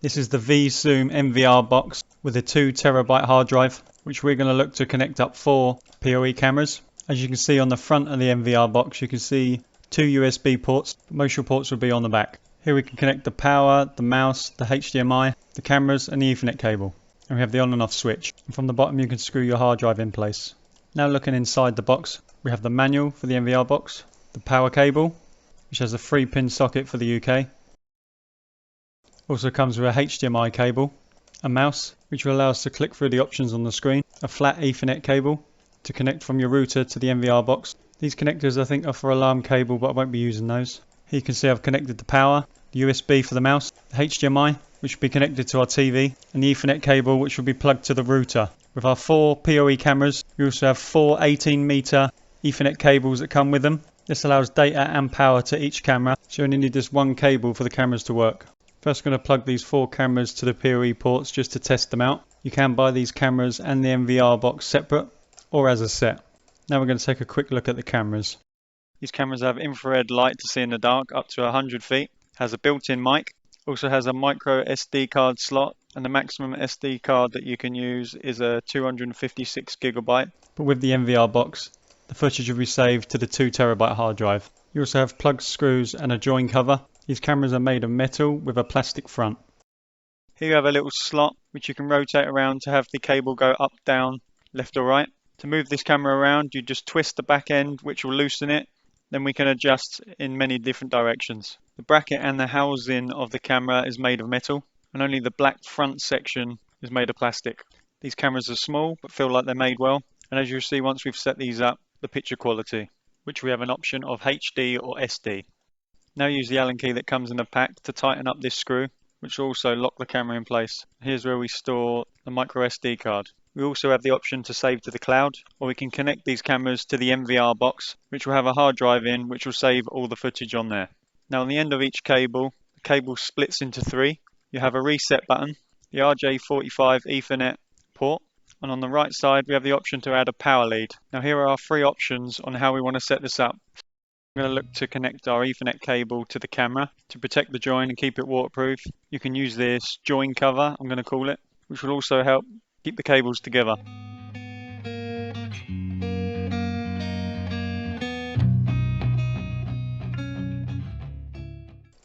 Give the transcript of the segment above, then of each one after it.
This is the VEEZOOM NVR box with a 2TB hard drive, which we're going to look to connect up 4 PoE cameras. As you can see on the front of the NVR box, you can see 2 USB ports. Most of your ports will be on the back. Here we can connect the power, the mouse, the HDMI, the cameras and the Ethernet cable. And we have the on and off switch. And from the bottom you can screw your hard drive in place. Now looking inside the box, we have the manual for the NVR box, the power cable, which has a 3-pin socket for the UK. Also comes with a HDMI cable, a mouse, which will allow us to click through the options on the screen, a flat Ethernet cable to connect from your router to the NVR box. These connectors I think are for alarm cable, but I won't be using those. Here you can see I've connected the power, the USB for the mouse, the HDMI, which will be connected to our TV, and the Ethernet cable, which will be plugged to the router. With our 4 PoE cameras, we also have 4 18-meter Ethernet cables that come with them. This allows data and power to each camera, so you only need this one cable for the cameras to work. First I'm going to plug these 4 cameras to the PoE ports just to test them out. You can buy these cameras and the NVR box separate or as a set. Now we're going to take a quick look at the cameras. These cameras have infrared light to see in the dark up to 100 feet, has a built-in mic, also has a micro SD card slot, and the maximum SD card that you can use is a 256 gigabyte. But with the NVR box, the footage will be saved to the 2TB hard drive. You also have plug screws and a join cover. These cameras are made of metal with a plastic front. Here you have a little slot which you can rotate around to have the cable go up, down, left or right. To move this camera around, you just twist the back end which will loosen it. Then we can adjust in many different directions. The bracket and the housing of the camera is made of metal, and only the black front section is made of plastic. These cameras are small but feel like they're made well, and as you'll see once we've set these up, the picture quality, which we have an option of HD or SD. Now use the Allen key that comes in the pack to tighten up this screw, which will also lock the camera in place. Here's where we store the micro SD card. We also have the option to save to the cloud, or we can connect these cameras to the NVR box, which will have a hard drive in, which will save all the footage on there. Now on the end of each cable, the cable splits into 3. You have a reset button, the RJ45 Ethernet port, and on the right side we have the option to add a power lead. Now here are our 3 options on how we want to set this up. I'm going to look to connect our Ethernet cable to the camera to protect the join and keep it waterproof. You can use this join cover, I'm going to call it, which will also help keep the cables together.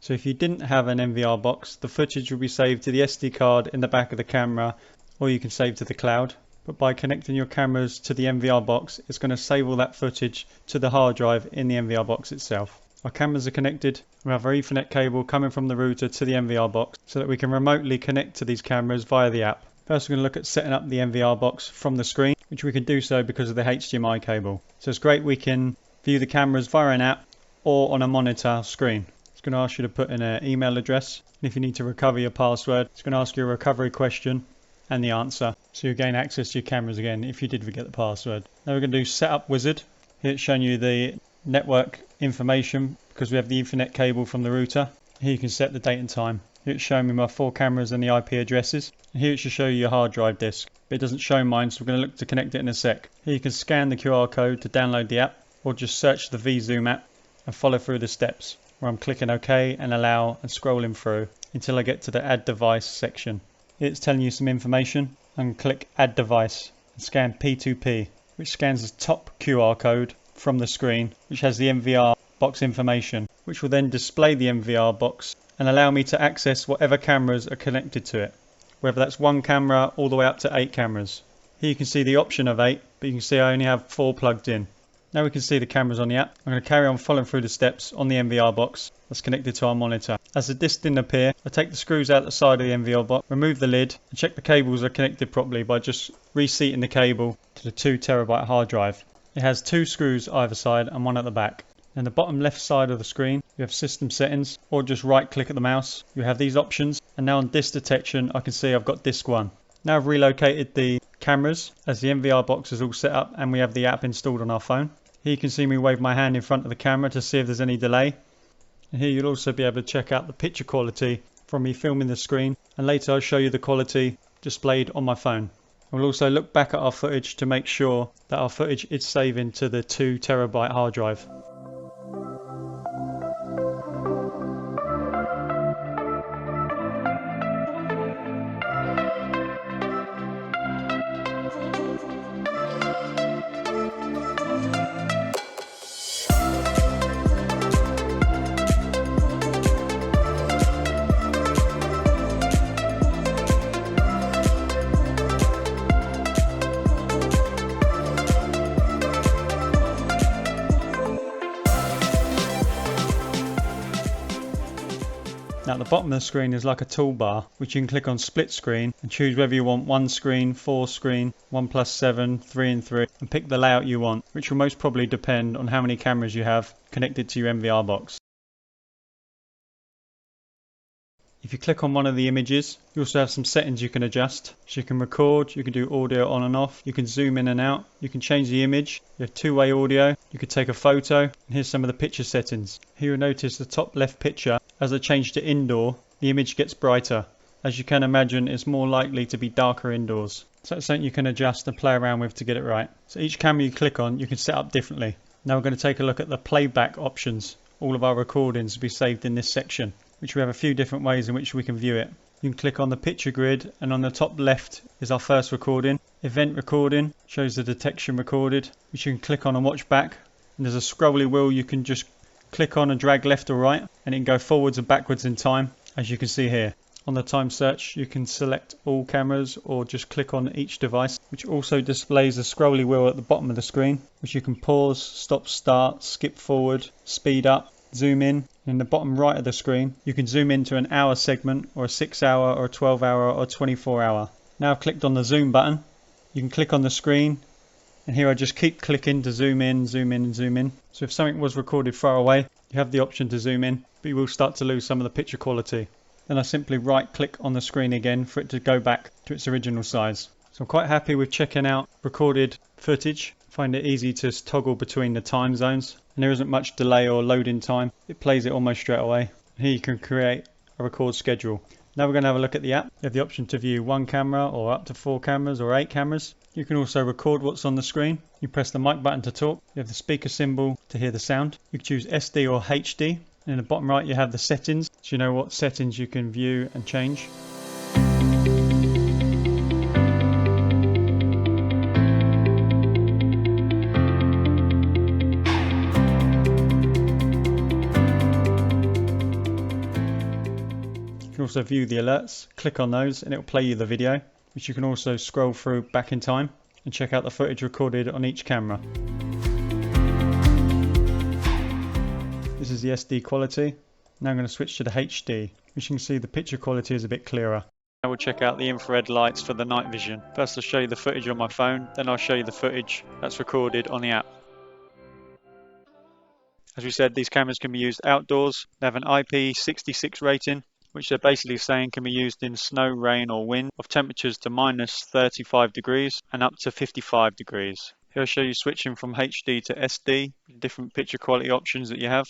So if you didn't have an NVR box, the footage will be saved to the SD card in the back of the camera, or you can save to the cloud. But by connecting your cameras to the NVR box, it's going to save all that footage to the hard drive in the NVR box itself. Our cameras are connected. We have our Ethernet cable coming from the router to the NVR box so that we can remotely connect to these cameras via the app. First we're going to look at setting up the NVR box from the screen, which we can do so because of the HDMI cable. So it's great we can view the cameras via an app or on a monitor screen. It's going to ask you to put in an email address, and if you need to recover your password, it's going to ask you a recovery question and the answer, so you gain access to your cameras again if you did forget the password. Now we're going to do Setup Wizard. Here it's showing you the network information because we have the Ethernet cable from the router. Here you can set the date and time. Here it's showing me my 4 cameras and the IP addresses. And here it should show you your hard drive disk, but it doesn't show mine, so we're going to look to connect it in a sec. Here you can scan the QR code to download the app, or just search the VEEZOOM app and follow through the steps, where I'm clicking OK and allow and scrolling through until I get to the Add Device section. It's telling you some information, and click Add Device and scan P2P, which scans the top QR code from the screen, which has the NVR box information, which will then display the NVR box and allow me to access whatever cameras are connected to it, whether that's 1 camera all the way up to 8 cameras. Here you can see the option of 8, but you can see I only have 4 plugged in. Now we can see the cameras on the app. I'm going to carry on following through the steps on the NVR box that's connected to our monitor. As the disc didn't appear, I take the screws out the side of the NVR box, remove the lid, and check the cables are connected properly by just reseating the cable to the 2TB hard drive. It has 2 screws either side and 1 at the back. In the bottom left side of the screen, you have system settings, or just right click at the mouse. You have these options, and now on disk detection, I can see I've got disk 1. Now I've relocated the cameras as the NVR box is all set up and we have the app installed on our phone. Here you can see me wave my hand in front of the camera to see if there's any delay. And here you'll also be able to check out the picture quality from me filming the screen, and later I'll show you the quality displayed on my phone. We'll also look back at our footage to make sure that our footage is saving to the 2TB hard drive. the bottom of the screen is like a toolbar, which you can click on split screen and choose whether you want 1 screen, 4 screen, 1+7, 3 and 3, and pick the layout you want, which will most probably depend on how many cameras you have connected to your NVR box. If you click on one of the images, you also have some settings you can adjust. So you can record, you can do audio on and off, you can zoom in and out, you can change the image, you have two-way audio, you could take a photo, and here's some of the picture settings. Here you'll notice the top left picture, as I change to indoor, the image gets brighter. As you can imagine, it's more likely to be darker indoors. So that's something you can adjust and play around with to get it right. So each camera you click on, you can set up differently. Now we're going to take a look at the playback options. All of our recordings will be saved in this section, which we have a few different ways in which we can view it. You can click on the picture grid, and on the top left is our first recording. Event recording shows the detection recorded, which you can click on and watch back. And there's a scrolly wheel you can just click on and drag left or right, and it can go forwards and backwards in time, as you can see here. On the time search, you can select all cameras or just click on each device, which also displays a scrolly wheel at the bottom of the screen, which you can pause, stop, start, skip forward, speed up, zoom in. In the bottom right of the screen, you can zoom into an hour segment, or a 6 hour, or a 12 hour, or 24 hour. Now I've clicked on the zoom button. You can click on the screen, and here I just keep clicking to zoom in, zoom in, and zoom in. So if something was recorded far away, you have the option to zoom in, but you will start to lose some of the picture quality. Then I simply right click on the screen again for it to go back to its original size. So I'm quite happy with checking out recorded footage. Find it easy to toggle between the time zones, and there isn't much delay or loading time. It plays it almost straight away. Here you can create a record schedule. Now we're going to have a look at the app. You have the option to view 1 camera or up to 4 cameras or 8 cameras. You can also record what's on the screen. You press the mic button to talk. You have the speaker symbol to hear the sound. You can choose SD or HD. And in the bottom right you have the settings, so you know what settings you can view and change. You can also view the alerts, click on those and it will play you the video, which you can also scroll through back in time and check out the footage recorded on each camera. This is the SD quality. Now I'm going to switch to the HD, which you can see the picture quality is a bit clearer. Now we'll check out the infrared lights for the night vision. First I'll show you the footage on my phone, then I'll show you the footage that's recorded on the app. As we said, these cameras can be used outdoors. They have an IP 66 rating, which they're basically saying can be used in snow, rain or wind of temperatures to minus 35 degrees and up to 55 degrees. Here I'll show you switching from HD to SD, different picture quality options that you have,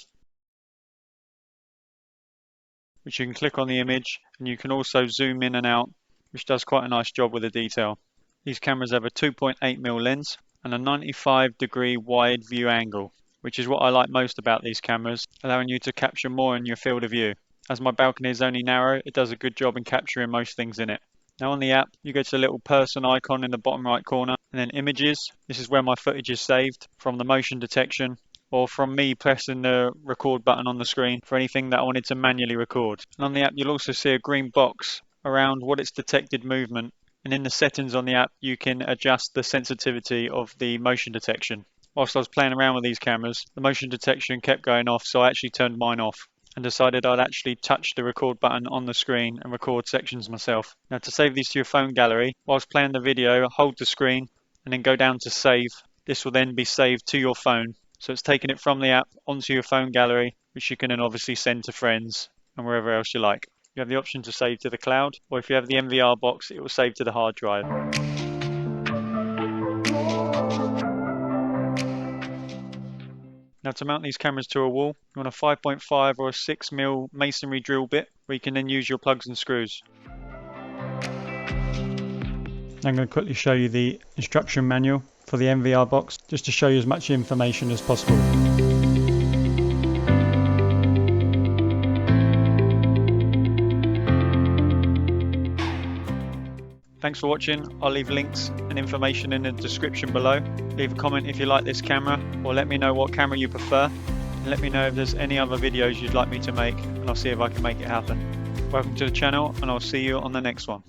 which you can click on the image, and you can also zoom in and out, which does quite a nice job with the detail. These cameras have a 2.8mm lens and a 95-degree wide view angle, which is what I like most about these cameras, allowing you to capture more in your field of view. As my balcony is only narrow, it does a good job in capturing most things in it. Now on the app, you go to the little person icon in the bottom right corner, and then images. This is where my footage is saved from the motion detection, or from me pressing the record button on the screen for anything that I wanted to manually record. And on the app you'll also see a green box around what it's detected movement, and in the settings on the app you can adjust the sensitivity of the motion detection. Whilst I was playing around with these cameras, the motion detection kept going off, so I actually turned mine off and decided I'd actually touch the record button on the screen and record sections myself. Now to save these to your phone gallery, whilst playing the video, hold the screen and then go down to save. This will then be saved to your phone. So it's taking it from the app onto your phone gallery, which you can then obviously send to friends and wherever else you like. You have the option to save to the cloud, or if you have the NVR box, it will save to the hard drive. Now to mount these cameras to a wall, you want a 5.5 or a 6mm masonry drill bit, where you can then use your plugs and screws. I'm going to quickly show you the instruction manual for the NVR box, just to show you as much information as possible. Thanks for watching. I'll leave links and information in the description below. Leave a comment if you like this camera, or let me know what camera you prefer, and let me know if there's any other videos you'd like me to make, and I'll see if I can make it happen. Welcome to the channel, and I'll see you on the next one.